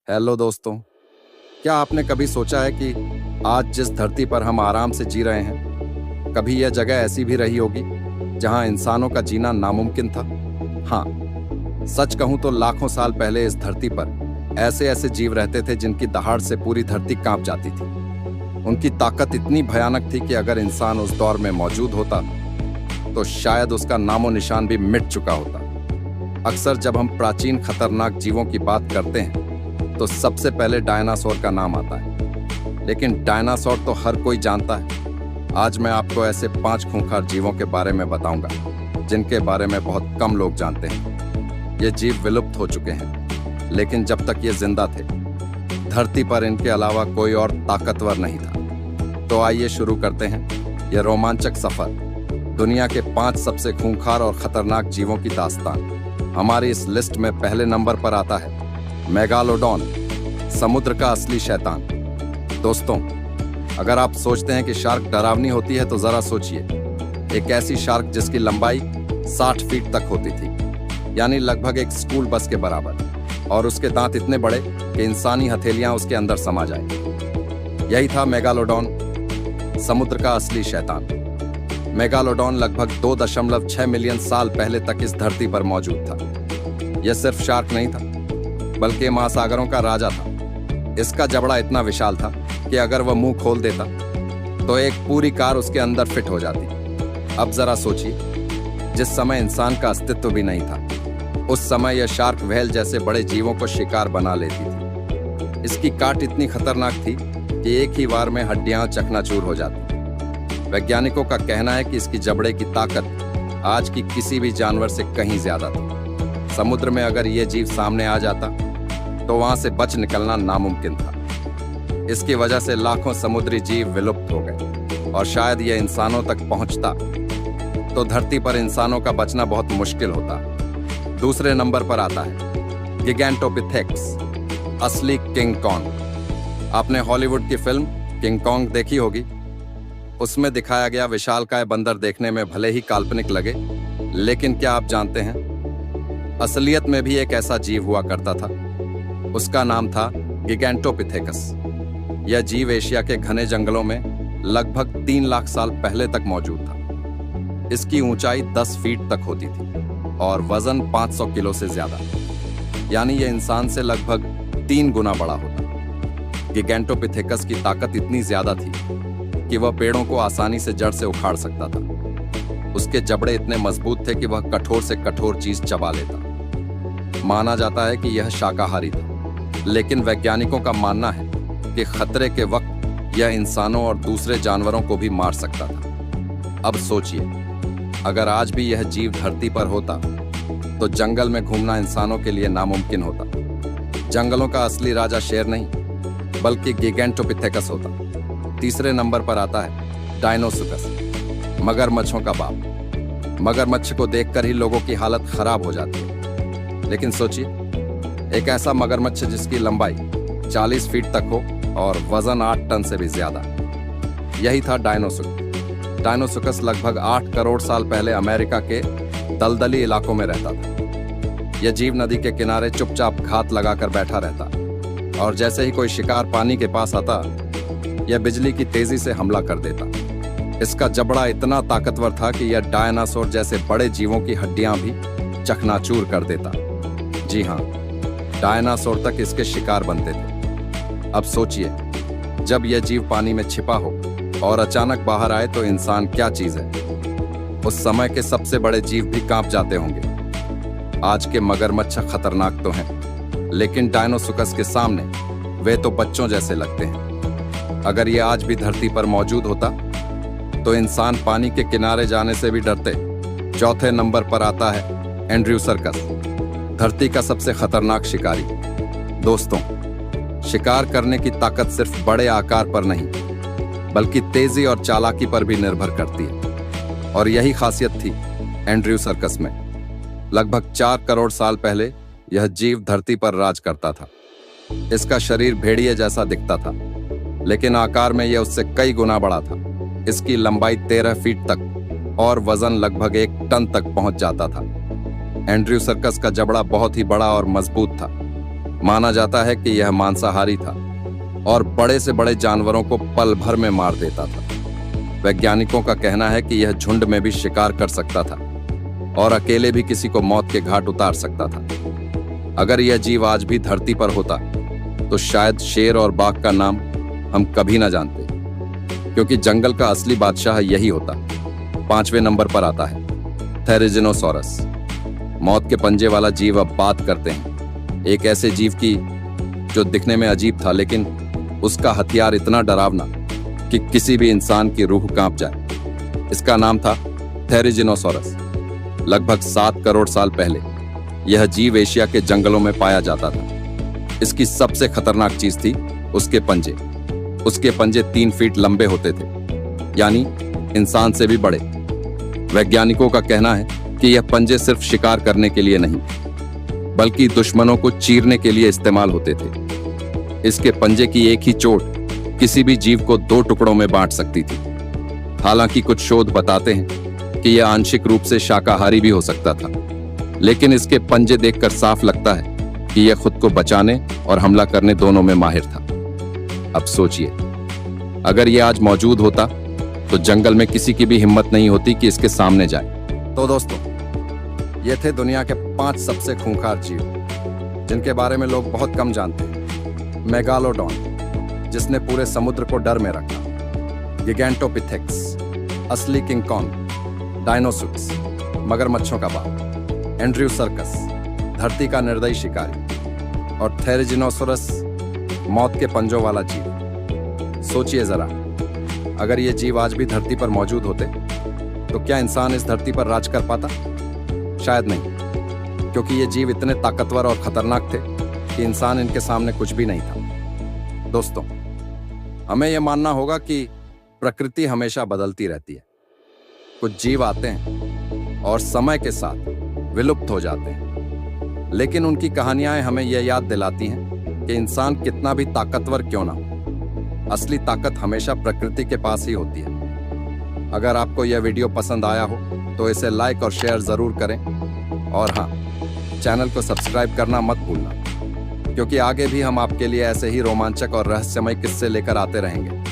Hello दोस्तों। क्या आपने कभी सोचा है कि आज जिस धरती पर हम आराम से जी रहे हैं, कभी यह जगह ऐसी भी रही होगी जहां इंसानों का जीना नामुमकिन था? हाँ, सच कहूं तो लाखों साल पहले इस धरती पर ऐसे ऐसे जीव रहते थे जिनकी दहाड़ से पूरी धरती कांप जाती थी। उनकी ताकत इतनी भयानक थी कि अगर इंसान उस दौर में मौजूद होता तो शायद उसका नामो निशान भी मिट चुका होता। अक्सर जब हम प्राचीन खतरनाक जीवों की बात करते हैं तो सबसे पहले डायनासोर का नाम आता है, लेकिन डायनासोर तो हर कोई जानता है। आज मैं आपको ऐसे 5 खूंखार जीवों के बारे में बताऊंगा जिनके बारे में बहुत कम लोग जानते हैं। ये जीव विलुप्त हो चुके हैं, लेकिन जब तक ये जिंदा थे धरती पर इनके अलावा कोई और ताकतवर नहीं था। तो आइए शुरू करते हैं यह रोमांचक सफर, दुनिया के 5 सबसे खूंखार और खतरनाक जीवों की दास्तान। हमारी इस लिस्ट में पहले नंबर पर आता है मेगालोडॉन, समुद्र का असली शैतान। दोस्तों, अगर आप सोचते हैं कि शार्क डरावनी होती है तो जरा सोचिए। एक ऐसी शार्क जिसकी लंबाई 60 फीट तक होती थी, यानी लगभग एक स्कूल बस के बराबर, और उसके दांत इतने बड़े कि इंसानी हथेलियां उसके अंदर समा जाएं। यही था मेगालोडॉन, समुद्र का असली शैतान। मेगालोडॉन लगभग 2.6 मिलियन साल पहले तक इस धरती पर मौजूद था। यह सिर्फ शार्क नहीं था, बल्कि महासागरों का राजा था। इसका जबड़ा इतना विशाल था कि अगर वह मुंह खोल देता तो एक पूरी कार उसके अंदर फिट हो जाती। अब जरा सोचिए, जिस समय इंसान का अस्तित्व भी नहीं था, उस समय यह शार्क व्हेल जैसे बड़े जीवों को शिकार बना लेती थी। इसकी काट इतनी खतरनाक थी कि एक ही वार में हड्डियां चकनाचूर हो जाती। वैज्ञानिकों का कहना है कि इसकी जबड़े की ताकत आज की किसी भी जानवर से कहीं ज्यादा थी। समुद्र में अगर यह जीव सामने आ जाता तो वहां से बच निकलना नामुमकिन था। इसकी वजह से लाखों समुद्री जीव विलुप्त हो गए, और शायद यह इंसानों तक पहुंचता तो धरती पर इंसानों का बचना बहुत मुश्किल होता। दूसरे नंबर पर आता है गिगैंटोपिथेकस, असली किंग कॉन्ग। आपने हॉलीवुड की फिल्म किंग कॉन्ग देखी होगी। उसमें दिखाया गया विशालकाय बंदर देखने में भले ही काल्पनिक लगे, लेकिन क्या आप जानते हैं असलियत में भी एक ऐसा जीव हुआ करता था। उसका नाम था गिगैंटोपिथेकस। यह जीव एशिया के घने जंगलों में लगभग 3 लाख साल पहले तक मौजूद था। इसकी ऊंचाई 10 फीट तक होती थी और वजन 500 किलो से ज्यादा, यानी यह इंसान से लगभग 3 गुना बड़ा होता। गिगैंटोपिथेकस की ताकत इतनी ज्यादा थी कि वह पेड़ों को आसानी से जड़ से उखाड़ सकता था। उसके जबड़े इतने मजबूत थे कि वह कठोर से कठोर चीज चबा लेता। माना जाता है कि यह शाकाहारी था, लेकिन वैज्ञानिकों का मानना है कि खतरे के वक्त यह इंसानों और दूसरे जानवरों को भी मार सकता था। अब सोचिए, अगर आज भी यह जीव धरती पर होता तो जंगल में घूमना इंसानों के लिए नामुमकिन होता। जंगलों का असली राजा शेर नहीं, बल्कि गिगैंटोपिथेकस होता। तीसरे नंबर पर आता है डायनोसुरस, मगरमच्छों का बाप। मगरमच्छ को देखकर ही लोगों की हालत खराब हो जाती है। लेकिन सोचिए, एक ऐसा मगरमच्छ जिसकी लंबाई 40 फीट तक हो और वजन 8 टन से भी ज्यादा। यही था डायनोसुरस। डायनोसुरस लगभग 8 करोड़ साल पहले अमेरिका के दलदली इलाकों में रहता था। यह जीव नदी के किनारे चुपचाप घात लगाकर बैठा रहता, और जैसे ही कोई शिकार पानी के पास आता, यह बिजली की तेजी से हमला कर देता। इसका जबड़ा इतना ताकतवर था कि यह डायनासोर जैसे बड़े जीवों की हड्डियां भी चकनाचूर कर देता। जी हाँ, डायनासोर तक इसके शिकार बनते थे। अब सोचिए, जब यह जीव पानी में छिपा हो और अचानक बाहर आए तो इंसान क्या चीज है। उस समय के सबसे बड़े जीव भी कांप जाते होंगे। आज के मगरमच्छ खतरनाक तो हैं, लेकिन डायनोसुरस के सामने वे तो बच्चों जैसे लगते हैं। अगर यह आज भी धरती पर मौजूद होता तो इंसान पानी के किनारे जाने से भी डरते। चौथे नंबर पर आता है एंड्रयूसर्कस, धरती का सबसे खतरनाक शिकारी। दोस्तों, शिकार करने की ताकत सिर्फ बड़े आकार पर नहीं, बल्कि तेजी और चालाकी पर भी निर्भर करती है, और यही खासियत थी एंड्रयूसर्कस में। लगभग 4 करोड़ साल पहले यह जीव धरती पर राज करता था। इसका शरीर भेड़िए जैसा दिखता था, लेकिन आकार में यह उससे कई गुना बड़ा था। इसकी लंबाई 13 फीट तक और वजन लगभग 1 टन तक पहुंच जाता था। एंड्रयूसर्कस का जबड़ा बहुत ही बड़ा और मजबूत था। माना जाता है कि यह मांसाहारी था और बड़े से बड़े जानवरों को पल भर में मार देता था। वैज्ञानिकों का कहना है कि यह झुंड में भी शिकार कर सकता था और अकेले भी किसी को मौत के घाट उतार सकता था। अगर यह जीव आज भी धरती पर होता तो शायद शेर और बाघ का नाम हम कभी ना जानते, क्योंकि जंगल का असली बादशाह यही होता। 5वें नंबर पर आता है थेरिजिनोसॉरस, मौत के पंजे वाला जीव। अब बात करते हैं एक ऐसे जीव की जो दिखने में अजीब था, लेकिन उसका हथियार इतना डरावना कि किसी भी इंसान की रूह कांप जाए। इसका नाम था थेरिजिनोसॉरस। लगभग 7 करोड़ साल पहले यह जीव एशिया के जंगलों में पाया जाता था। इसकी सबसे खतरनाक चीज थी उसके पंजे। उसके पंजे 3 फीट लंबे होते थे, यानी इंसान से भी बड़े। वैज्ञानिकों का कहना है कि यह पंजे सिर्फ शिकार करने के लिए नहीं, बल्कि दुश्मनों को चीरने के लिए इस्तेमाल होते थे। इसके पंजे की एक ही चोट किसी भी जीव को 2 टुकड़ों में बांट सकती थी। हालांकि कुछ शोध बताते हैं कि यह आंशिक रूप से शाकाहारी भी हो सकता था, लेकिन इसके पंजे देखकर साफ लगता है कि यह खुद को बचाने और हमला करने दोनों में माहिर था। अब सोचिए, अगर यह आज मौजूद होता तो जंगल में किसी की भी हिम्मत नहीं होती कि इसके सामने जाए। तो दोस्तों, ये थे दुनिया के 5 सबसे खूंखार जीव जिनके बारे में लोग बहुत कम जानते हैं। मेगालोडॉन, जिसने पूरे समुद्र को डर में रखा। गिगैंटोपिथेक्स, असली किंग कॉन्ग। डायनोसॉरस, मगरमच्छों का बाप। एंड्रियोसर्कस, धरती का निर्दयी शिकारी। और थेरिजिनोसॉरस, मौत के पंजों वाला जीव। सोचिए जरा, अगर ये जीव आज भी धरती पर मौजूद होते तो क्या इंसान इस धरती पर राज कर पाता? शायद नहीं, क्योंकि ये जीव इतने ताकतवर और खतरनाक थे कि इंसान इनके सामने कुछ भी नहीं था। दोस्तों, हमें यह मानना होगा कि प्रकृति हमेशा बदलती रहती है। कुछ जीव आते हैं और समय के साथ विलुप्त हो जाते हैं, लेकिन उनकी कहानियां हमें यह याद दिलाती हैं कि इंसान कितना भी ताकतवर क्यों ना हो, असली ताकत हमेशा प्रकृति के पास ही होती है। अगर आपको यह वीडियो पसंद आया हो तो इसे लाइक और शेयर जरूर करें, और हाँ, चैनल को सब्सक्राइब करना मत भूलना, क्योंकि आगे भी हम आपके लिए ऐसे ही रोमांचक और रहस्यमय किस्से लेकर आते रहेंगे।